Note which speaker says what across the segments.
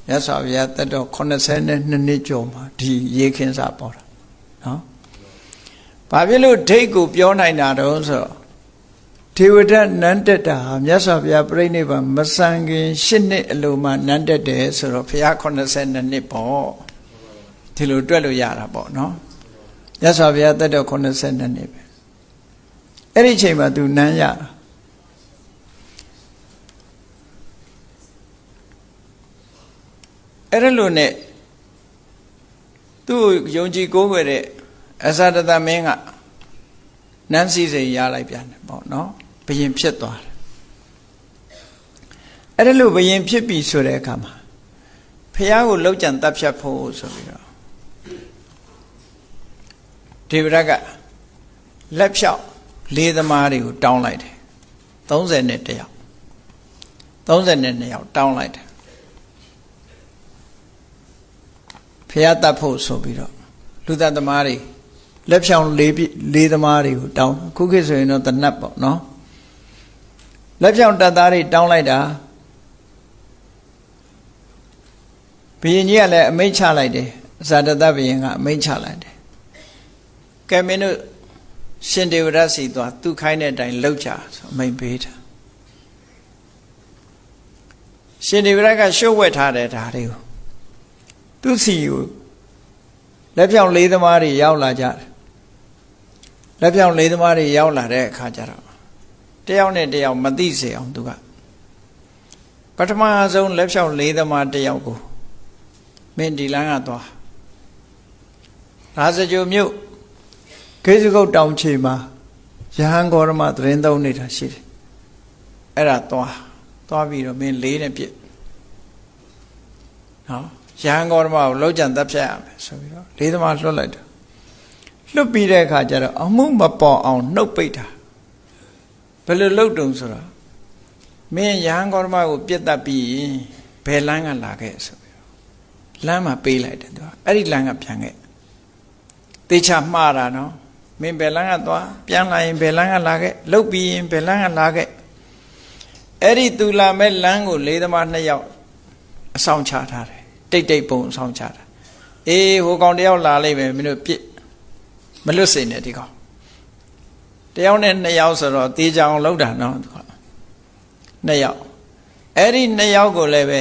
Speaker 1: မြတ်စွာဘုရားတက်တော့82နှစ်ကျော်မှာဒီရေခင်းစာပေါ်တာနော်ဘာဖြစ်လို့ဒိတ်ကိုပြောနိုင်တာတော့ဆိုတော့ထေဝဒနန်းတက်တာမြတ်စွာဘုရားပြိဋိဘံမဆန်ခင်8နှစ်အလိုမှနန်းတက်တယ်ဆိုတော့ဘုရား82နှစ်ပေါ့ဒီလိုတွက်လို့ရတာပေါ့နော်မြတ်စွာဘုရားတက်တော့82နှစ်ပဲအဲ့ဒီချိန်မှာသူနန်းရတာအဲ့ဒါလို့နဲ့သူ့ယုံကြည်ကိုးကွယ်တဲ့အဇာတသမင်းကနန်းစည်းစိမ်ရလိုက်ပြန်တယ်ပေါ့နော်ဘုရင်ဖြစ်သွားတယ်အဲ့ဒါလို့ဘုရင်ဖြစ်ပြီဆိုတဲ့အခါမှာဖះကိုလောက်ကြံတပ်ဖြတ်ဖို့ဆိုပြီးတော့ဒေဝရတ်ကလက်ဖြောက်လေးသမားတွေကိုတောင်းလိုက်တယ်32ယောက်32ယောက်တောင်းလိုက်တယ်ဖះတပ်ဖို့ဆိုပြီးတော့လူသက်သမားတွေလက်ဖြောင်လေးသမားတွေကိုတောင်းခုခေတ်ဆိုရင်တော့တနတ်ပေါ့နော်လက်ဖြောင်တပ်သားတွေတောင်းလိုက်တာဘုရင်ကြီးကလည်းအမိန့်ချလိုက်တယ်ဇာတတဘုရင်ကအမိန့်ချလိုက်တယ်ကဲမင်းတို့ရှင်ဒေဝရတ်စီသွားသူခိုင်းတဲ့အတိုင်းလုပ်ကြဆိုအမိန့်ပေးတာရှင်ဒေဝရတ်ကရှုပ်ဝက်ထားတဲ့ဓာတ်တွေကိုသူစီကိုလက်ဖြောင်လေးသမားတွေရောက်လာကြတယ်လက်ဖြောင်လေးသမားတွေရောက်လာတဲ့အခါကျတော့တယောက်နဲ့တယောက်မသိစေအောင်သူကပထမဆုံးလက်ဖြောင်လေးသမားတယောက်ကိုမင်းဒီလမ်းကသွားရာဇဂိုမြို့ခေစုကုတ်တောင်ချေမှာယဟန်ဂေါရမသတင်းသုံးနေတာရှိတယ်အဲ့ဒါသွားပြီးတော့မင်းလေးနဲ့ပြစ်နော်ယဟန်ဂေါရမကိုလောက်ကြံတပ်ဖြတ်ရမယ်ဆိုပြီးတော့လေးသမားလွတ်လိုက်တယ်လွတ်ပြီးတဲ့အခါကျတော့အမှုမပေါ်အောင်နှုတ်ပိတ်တာဘယ်လိုလုပ်တုံဆိုတော့မင်းယဟန်ဂေါရမကိုပြစ်တတ်ပြီးရင်ဘယ်လမ်းကလာခဲ့ဆိုပြီးတော့လမ်းမှာပေးလိုက်တယ်သူကအဲ့ဒီလမ်းကပြန်ခဲ့တေချာမှားတာနော်မင်းဘယ်လမ်းကသွားပြန်လာရင်ဘယ်လမ်းကလာခဲ့လုတ်ပြီးရင်ဘယ်လမ်းကလာခဲ့အဲ့ဒီသူလာမဲ့လမ်းကိုလေးသမား2ယောက်အဆောင်ချထားတယ်တိတ်ပုံအဆောင်ချတာအေးဟိုကောင်တယောက်လာလိုက်ပဲမင်းတို့ပြစ်မလွတ်စေနဲ့ဒီကောင်တယောက်နဲ့2ယောက်ဆိုတော့တေးကြအောင်လောက်တာနော်သူက2ယောက်အဲ့ဒီ2ယောက်ကိုလည်းပဲ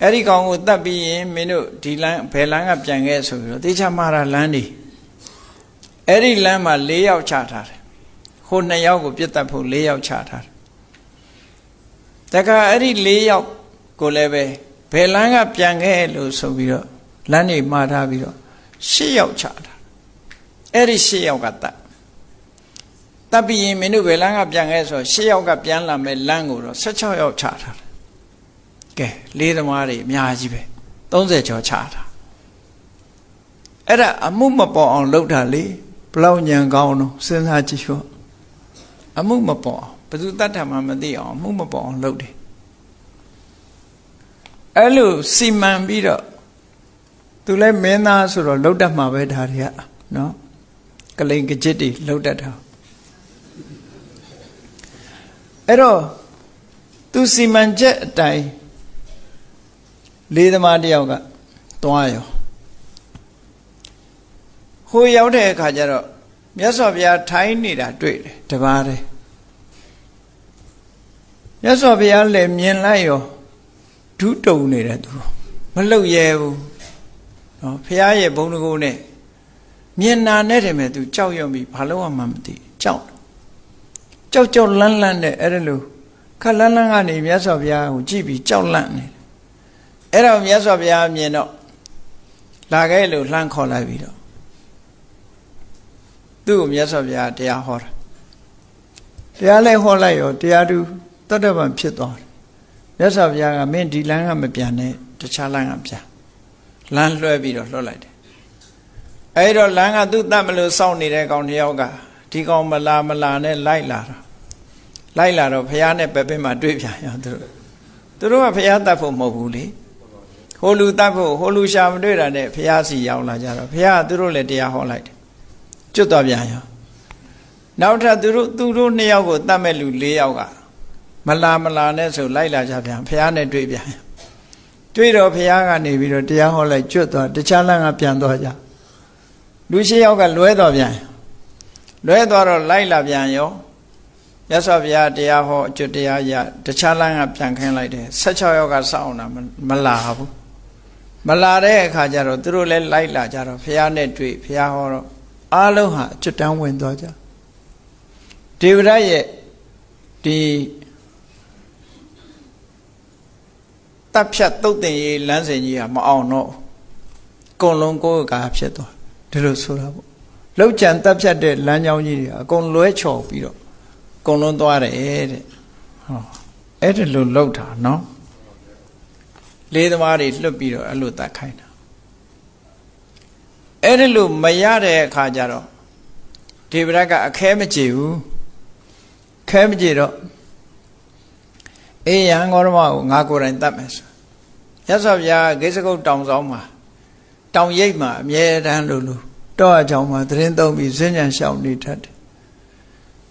Speaker 1: အဲ့ဒီကောင်ကိုတတ်ပြီးရင်မင်းတို့ဒီလမ်းဘယ်လမ်းကပြန်ခဲ့ဆိုပြီးတော့တေးချမှားတာလမ်းဒီအဲ့ဒီလမ်းမှာ4ယောက်ချထားတယ်ဟို2ယောက်ကိုပြစ်တတ်ဖို့4ယောက်ချထားတယ်တခါအဲ့ဒီ4ယောက်ကိုလည်းပဲဘယ်လမ်းကပြန်ခဲ့လို့ဆိုပြီးတော့လမ်းတွေမှားထားပြီးတော့8ယောက်ချတာအဲ့ဒီ8ယောက်ကတပ်ပြီးရင်မင်းတို့ဘယ်လမ်းကပြန်ခဲ့ဆို8ယောက်ကပြန်လာမဲ့လမ်းကိုတော့16ယောက်ချထားတယ်ကဲလေးသမားတွေအများကြီးပဲ30ကျော်ချတာအဲ့ဒါအမှုမပေါ်အောင်လုပ်တာလေဘလောက်ညံကောင်းတော့စဉ်းစားကြည့်ဖို့အမှုမပေါ်အောင်ဘယ်သူတတ်တာမှမသိအောင်အမှုမပေါ်အောင်လုပ်တယ်အဲ့လိုစီမံပြီးတော့သူလည်းမင်းသားဆိုတော့လှုပ်တတ်မှာပဲဒါတွေကနော်ကလိန်ကကြစ်တွေလှုပ်တတ်တာအဲ့တော့သူစီမံချက်အတိုင်းလေးသမားတယောက်ကသွားရောဟိုရောက်တဲ့အခါကျတော့မြတ်စွာဘုရားထိုင်းနေတာတွေ့တယ်တပါးတည်းမြတ်စွာဘုရားလည်းမြင်လိုက်ရောဒုတုံနေတယ်သူမလှုပ်ရဲဘူးနော်ဘုရားရဲ့ဘုံတကူနဲ့မြင်နာနဲ့တယ်မဲ့သူကြောက်ရွံ့ပြီးဘာလို့မှမသိကြောက်လန်းနဲ့အဲ့ဒါလို့ခက်လန်းကနေမြတ်စွာဘုရားကိုကြည့်ပြီးကြောက်လန့်နေအဲ့တော့မြတ်စွာဘုရားမြင်တော့လာခဲ့လို့လှမ်းခေါ်လိုက်ပြီးတော့သူ့ကိုမြတ်စွာဘုရားတရားဟောတာတရားလည်းဟောလိုက်ရောတရားသူတတ္တဗံဖြစ်သွားတယ်မြတ်စွာဘုရားကမင်းဒီလမ်းကမပြန်နဲ့တခြားလမ်းကပြန်လမ်းလွှဲပြီးတော့လွှတ်လိုက်တယ်အဲ့တော့လမ်းကသူ့တတ်မလို့စောင့်နေတဲ့ကောင်တယောက်ကဒီကောင်မလာနဲ့လိုက်လာတော့ဘုရားနဲ့ပဲပဲမှတွေ့ပြန်ရောသူတို့ကဘုရားတတ်ဖို့မဟုတ်ဘူးလေဟိုလူတတ်ဖို့ဟိုလူရှာမတွေ့တာနဲ့ဘုရားစီရောက်လာကြတော့ဘုရားကသူတို့လည်းတရားဟောလိုက်တယ်ကျွတ်သွားပြန်ရောနောက်ထပ်သူတို့2ယောက်ကိုတတ်မဲ့လူ4ယောက်ကမလာနဲ့ဆိုလိုက်လာကြပြန်ဘုရားနဲ့တွေ့ပြန် တွေ့တော့ဘုရားကနေပြီးတော့တရားဟောလိုက်ကျွတ်သွားတခြားလမ်းကပြန်သွားကြလူရှိယောက်ကလွဲသွားပြန်လွဲသွားတော့လိုက်လာပြန်ရောမြတ်စွာဘုရားတရားဟောအကျွတ်တရားရတခြားလမ်းကပြန်ခင်းလိုက်တယ်16ယောက်ကစောင့်တာမလာဘူးမလာတဲ့အခါကျတော့သူတို့လည်းလိုက်လာကြတော့ဘုရားနဲ့တွေ့ဘုရားဟောတော့အားလုံးဟာအကျွတ်တန်းဝင်သွားကြဒေဝရရဲ့ဒီတပ်ဖြတ်တုတ်တင်ရေးလမ်းစဉ်ကြီးကမအောင်တော့အကုန်လုံးကိုယ်ကဖြစ်သွားဒီလိုဆိုတာပေါ့လောက်ကြံတပ်ဖြတ်တဲ့လမ်းကြောင်းကြီးတွေအကုန်လွဲချော်ပြီးတော့အကုန်လုံးသွားတယ်တဲ့ဟောအဲ့ဒါလိုလောက်တာနော်လေးသမားတွေလွတ်ပြီးတော့အဲ့လိုတတ်ခိုင်းတာအဲ့ဒါလိုမရတဲ့အခါကျတော့ဒေဝရကအခဲမကြေဘူးခဲမကြေတော့အေးရဟန်းဂေါတမကိုငါကိုယ်တိုင်တတ်မယ်ဆိုရသော်ဗျာဂိစကုတ်တောင်ဆောင်မှာတောင်ရိပ်မှာအမြဲတမ်းလို့တော့အကြောင်းမှာသတင်းသုံးပြီးဇင်းညံရှောင်နေတတ်တယ်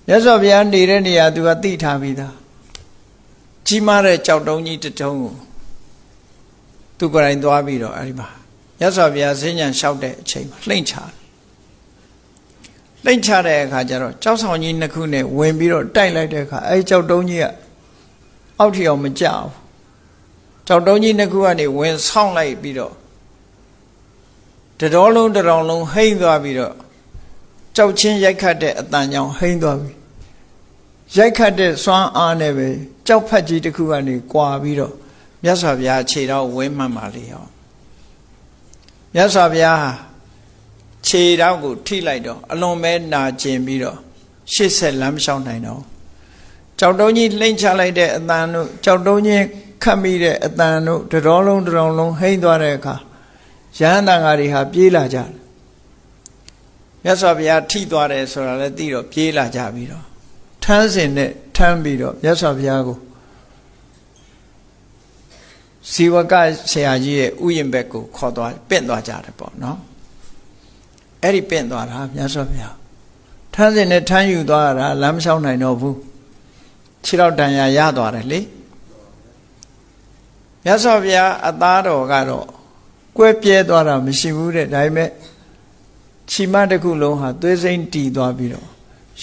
Speaker 1: ရသော်ဗျာနေတဲ့နေရာသူကသိထားပြီးသားကြီးမားတဲ့ကြောက်တုံးကြီးတစ်တုံးကိုသူကိုယ်တိုင်သွားပြီးတော့အဲ့ဒီမှာရသော်ဗျာဇင်းညံလျှောက်တဲ့အချိန်မှာလှိမ့်ချတဲ့အခါကျတော့ကြောက်ဆောင်ကြီးနှစ်ခုနဲ့ဝင်ပြီးတော့တိုက်လိုက်တဲ့အခါအဲ့ကြောက်တုံးကြီးကအောက်ထီအောင်မကြောက်ကြောက်တုံးကြီးနှစ်ခုကနေဝင်ဆောင်းလိုက်ပြီးတော့တတော်လုံးတောင်လုံးဟိမ့်သွားပြီးတော့ကြောက်ချင်းရိုက်ခတ်တဲ့အတန်ကြောင့်ဟိမ့်သွားပြီရိုက်ခတ်တဲ့စွမ်းအားနဲ့ပဲကြောက်ဖက်ကြီးတစ်ခုကနေကွာပြီးတော့မြတ်စွာဘုရားခြေတော်ဝင်းမှန်ပါလေရောမြတ်စွာဘုရားခြေတော်ကိုထိလိုက်တော့အလွန်ပဲနာကျင်ပြီးတော့ရှေ့ဆက်လမ်းမလျှောက်နိုင်တော့ကြောက်တုံးကြီးလှိမ့်ချလိုက်တဲ့အတန်တို့ကြောက်တုံးကြီးခတ်မိတဲ့အတန်တို့တတော်လုံးဟိမ့်သွားတဲ့အခါရဟန်းတန်ဃာတွေဟာပြေးလာကြတယ်မြတ်စွာဘုရားထိသွားတယ်ဆိုတာလည်းသိတော့ပြေးလာကြပြီးတော့ထမ်းစင်နဲ့ထမ်းပြီးတော့မြတ်စွာဘုရားကိုဇီဝကဆရာကြီးရဲ့ဥယျာဉ်ဘက်ကိုခေါ်သွားပင့်သွားကြတယ်ပေါ့နော်အဲ့ဒီပင့်သွားတာမြတ်စွာဘုရားထမ်းစင်နဲ့ထမ်းယူသွားတာလမ်းမလျှောက်နိုင်တော့ဘူးခြေတော့တန်ရာရသွားတယ်လေမြတ်စွာဘုရားအသားတော်ကတော့ကွဲပြဲသွားတာမရှိဘူးတဲ့ဒါပေမဲ့ခြိမတစ်ခုလုံးဟာသွေးစိမ့်တီသွားပြီးတော့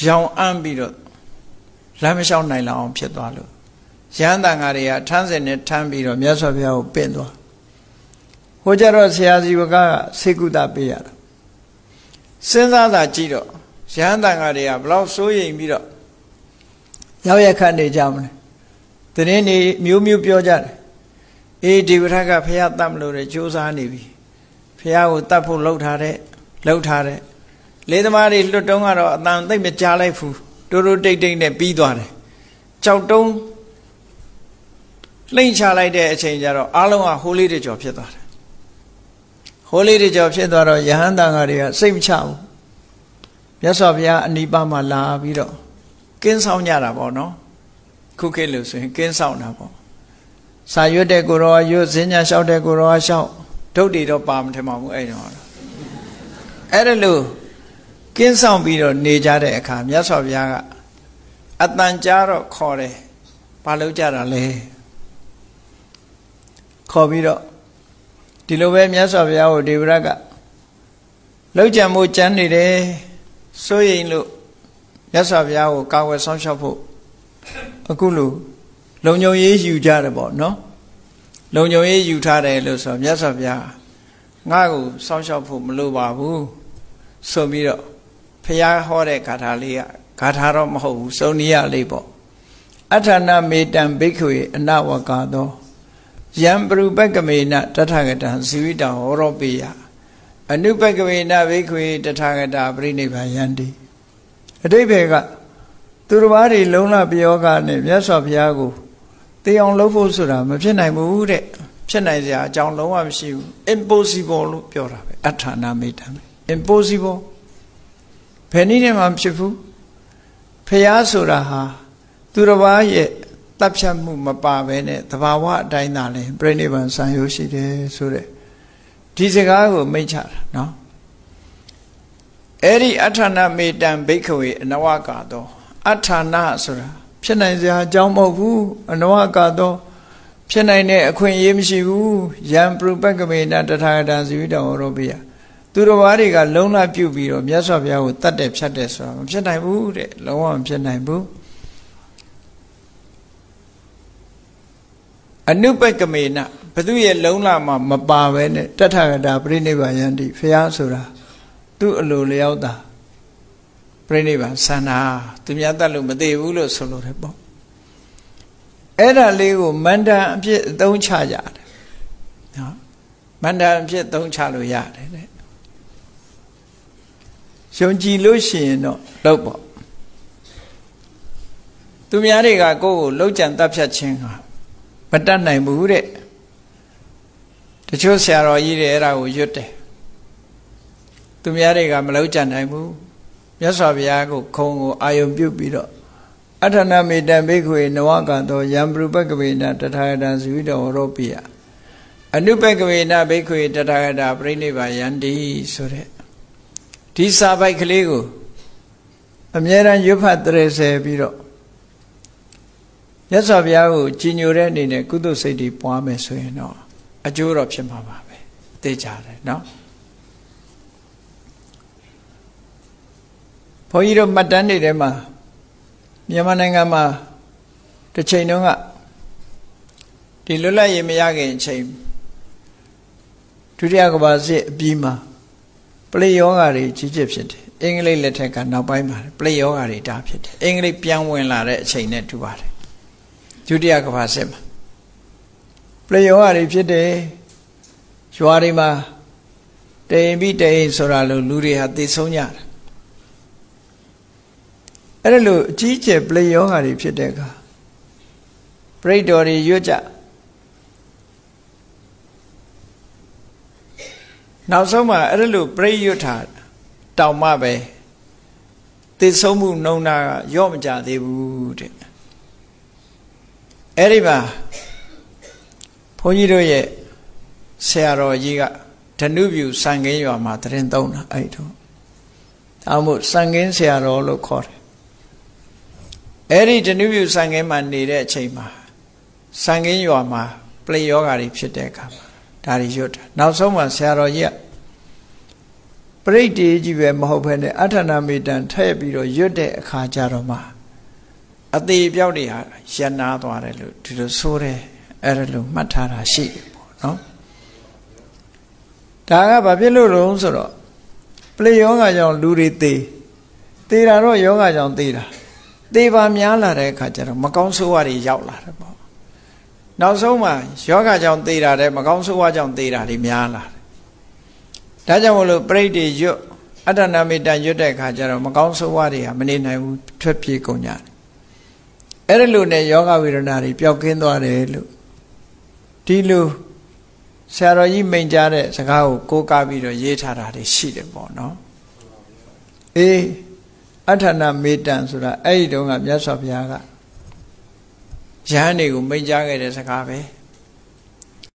Speaker 1: ရောင်အံ့ပြီးတော့လမ်းမလျှောက်နိုင်လောက်အောင်ဖြစ်သွားလို့ရဟန်းတန်ဃာတွေကထမ်းစင်နဲ့ထမ်းပြီးတော့မြတ်စွာဘုရားကိုပင့်သွားဟိုကြတော့ဆရာဇီဝကဆေကုသပေးရတာစဉ်းစားတာကြည့်တော့ရဟန်းတန်ဃာတွေကဘလောက်စိုးရိမ်ပြီးတော့ရောက်ရခတ်နေကြမလဲတရင်နေမျိုးပြောကြတယ်အေးဒီဝရကဖះတတ်မလို့တဲ့ကြိုးစားနေပြီဖះကိုတတ်ဖို့လှုပ်ထားတဲ့လေးသမားတွေလွတ်တုံးကတော့အတန်သိမ့်မကြားလိုက်ဘူးတိုးတိတ်နဲ့ပြီးသွားတယ်ကြောက်တုံးလှိမ့်ချလိုက်တဲ့အချိန်ကျတော့အားလုံးကဟိုးလေးတွေကြော်ဖြစ်သွားတယ်ဟိုးလေးတွေကြော်ဖြစ်သွားတော့ယဟန်တန်ဃာတွေကစိတ်မချဘူးမြတ်စွာဘုရားအနိပါမှာလာပြီးတော့ကင်းဆောင်ကြတာပေါ့နော်ခုခေတ်လို့ဆိုရင်ကင်းဆောင်တာပေါ့စာရွတ်တဲ့ကိုရောရွတ်ဇင်းညာလျှောက်တဲ့ကိုရောလျှောက်ဒုတ်တွေတော့ပါမထင်ပါဘူးအဲ့တော့အဲ့ဒါလို့ကင်းဆောင်ပြီးတော့နေကြတဲ့အခါမြတ်စွာဘုရားကအတန်ကြားတော့ခေါ်တယ်ဘာလို့ကြတာလဲခေါ်ပြီးတော့ဒီလိုပဲမြတ်စွာဘုရားကိုဒေဝရကလောက်ကြံမှုကြမ်းနေတယ်စိုးရိမ်လို့မြတ်စွာဘုရားကိုကာဝယ်ဆောင်ရှောက်ဖို့အခုလိုလုံခြုံရေးယူကြတယ်ပေါ့နော်လုံခြုံရေးယူထားတယ်လို့ဆိုမြတ်စွာဘုရားငါ့ကိုစောင့်ရှောက်ဖို့မလိုပါဘူးဆိုပြီးတော့ဘုရားဟောတဲ့ဂါထာလေးကဂါထာတော့မဟုတ်ဘူးစုံနည်းရလေးပေါ့အထာဏမေတံဘိက္ခွေအနဝကာသောယံပရုပက္ကမေနတထာဂတံဇီဝိတံဟောရောပိယအနုပက္ကမေနဘိက္ခွေတထာဂတာပရိနိဗ္ဗာန်ယန္တိအတိပ္ပယ်ကသူတစ်ပါးတွေလုံးလပြောကနဲ့မြတ်စွာဘုရားကိုသိအောင်လုပ်ဖို့ဆိုတာမဖြစ်နိုင်ဘူးတဲ့ဖြစ်နိုင်စရာအကြောင်းလုံးဝမရှိဘူး impossible လို့ပြောတာပဲအထာဏမေတ္တံ impossible ဘယ်နည်းနဲ့မှမဖြစ်ဘူးဘုရားဆိုတာဟာသူတစ်ပါးရဲ့တပ်ဖြတ်မှုမပါဘဲနဲ့သဘာဝအတိုင်းသာလဲပြိဋိဘံဆံရိုးရှိတယ်ဆိုတဲ့ဒီစကားကိုမိတ်ချတာနော်အဲ့ဒီအထာဏမေတ္တံဘိက္ခဝေအနဝကာသောအထာဏဆိုတာဖြစ်နိုင်စရာအကြောင်းမဟုတ်ဘူးအနဝကာသော ဖြစ်နိုင်တဲ့အခွင့်အရေးမရှိဘူးယံပရုပကမေနတထာဂတဇီဝိတံဟောရောပိယသူတော်ဘာတွေကလုံးလပြုတ်ပြီးတော့မြတ်စွာဘုရားကိုတတ်တယ်ဖြတ်တယ်ဆိုတာမဖြစ်နိုင်ဘူးတဲ့လုံးဝမဖြစ်နိုင်ဘူးအနုပကမေနဘသူရဲ့လုံးလမှာမပါပဲနဲ့တထာဂတပြိနိဗ္ဗာန်ယန္တိဘုရားဆိုတာသူ့အလိုလျောက်တာပြိနိဗ္ဗာန်ဆန္ဒသူများတတ်လို့မသိဘူးလို့ဆိုလို့တယ်ပေါ့အဲ့ဒါလေးကိုမန္တန်အဖြစ်အသုံးချကြတယ်နော်မန္တန်အဖြစ်သုံးချလို့ရတယ်တဲ့ယုံကြည်လို့ရှိရင်တော့လုပ်ပေါ့သူများတွေကကိုယ့်ကိုလှုပ်ကြံတပ်ဖြတ်ခြင်းဟာမတတ်နိုင်ဘူးတဲ့တချို့ဆရာတော်ကြီးတွေအဲ့ဒါကိုရွတ်တယ်သူများတွေကမလှုပ်ကြံနိုင်ဘူးမြတ်စွာဘုရားကိုခုံကိုအာယုံပြုတ်ပြီးတော့အထနာမေတ္တဘိက္ခွေနဝကသောယံပရုပကဝေနတထာဂတဇီဝိတံဟောရောပိယအနုပကဝေနဘိက္ခွေတထာဂတပြိနိဗ္ဗာန်ယန္တိဆိုတဲ့ဒီစာပိုက်ကလေးကိုအမြဲတမ်းရွတ်ဖတ်တရဆယ်ပြီးတော့မြတ်စွာဘုရားကိုကြည်ညိုတဲ့အနေနဲ့ကုသိုလ်စိတ်တွေပွားမယ်ဆိုရင်တော့အကျိုးတော့ဖြစ်မှာပါပဲသိကြတယ်နော်ဘုန်းကြီးတို့မှတ်တမ်းတွေထဲမှာမြန်မာနိုင်ငံမှာတစ်ချိန်တုန်းကဒီလွတ်လပ်ရေးမရခင်အချိန်ဒုတိယကမ္ဘာစစ်အပြီးမှာပလိယောဂါတွေကြီးကျယ်ဖြစ်တယ်အင်္ဂလိပ်လက်ထက်ကနောက်ပိုင်းမှာပလိယောဂါတွေတားဖြစ်တယ်အင်္ဂလိပ်ပြန်ဝင်လာတဲ့အချိန်နဲ့တူပါတယ်ဒုတိယကမ္ဘာစစ်မှာပလိယောဂါတွေဖြစ်တယ်ရွာတွေမှာတိမ်ပြီးတိမ်ဆိုတာလို့လူတွေဟာသိဆုံးကြတယ်အဲ့ဒါလို့အကြီးကျယ်ပလိယောဂါတွေဖြစ်တဲ့အခါပရိတ်တော်တွေရွတ်ကြနောက်ဆုံးမှာအဲ့ဒါလို့ပရိတ်ရွတ်တာတောင်မှပဲသိဆုံးမှုနှုံနာကရော့မကြသေးဘူးတဲ့အဲ့ဒီမှာဘုန်းကြီးတို့ရဲ့ဆရာတော်ကြီးကဓနုပြုစံခင်းရွာမှာတရင်သုံးတာအဲ့တော့ဒါမှမဟုတ်စံခင်းဆရာတော်လို့ခေါ်တယ်အဲ့ဒီဓနုပြုစံခင်းမှာနေတဲ့အချိန်မှာစံခင်းရွာမှာပလိယောဂါတွေဖြစ်တဲ့အခါမှာဒါတွေရွတ်တာနောက်ဆုံးမှာဆရာတော်ကြီးကပရိတ်တေကြီးပဲမဟုတ်ဘဲနဲ့အဋ္ဌနာမေတ္တန်ထည့်ပြီးတော့ရွတ်တဲ့အခါကျတော့မှအသေးပြောက်တွေဟာရနာသွားတယ်လို့ဒီလိုဆိုတယ်အဲ့ဒါလို့မှတ်ထားတာရှိတယ်ပေါ့နော်ဒါကဘာဖြစ်လို့လဲဆိုတော့ပလိယောဂါကြောင့်လူတွေသေတာတော့ယောဂါကြောင့်သေတာသေပါများလာတဲ့အခါကျတော့မကောင်းဆိုးဝါးတွေရောက်လာတယ်ပေါ့နောက်ဆုံးမှာယောဂကြောင့်သေတာတဲ့မကောင်းဆိုးဝါးကြောင့်သေတာတွေများလာတယ်ဒါကြောင့်မလို့ပရိတ်တွေရွတ်အဋ္ဌနာမေတ္တရွတ်တဲ့အခါကျတော့မကောင်းဆိုးဝါးတွေဟာမနေနိုင်ဘူးထွက်ပြေးကုန်ကြတယ်အဲ့ဒါလို့နဲ့ယောဂဝေဒနာတွေပျောက်ကင်းသွားတယ်လို့ဒီလိုဆရာတော်ကြီးမိန့်ကြားတဲ့စကားကိုကိုးကားပြီးတော့ရေးထားတာတွေရှိတယ်ပေါ့နော်အေးအဋ္ဌနာမေတ္တဆိုတာအဲ့ဒီတုန်းကမြတ်စွာဘုရားကယဟန်တွေကိုမိန့်ကြားခဲ့တဲ့စကားပဲ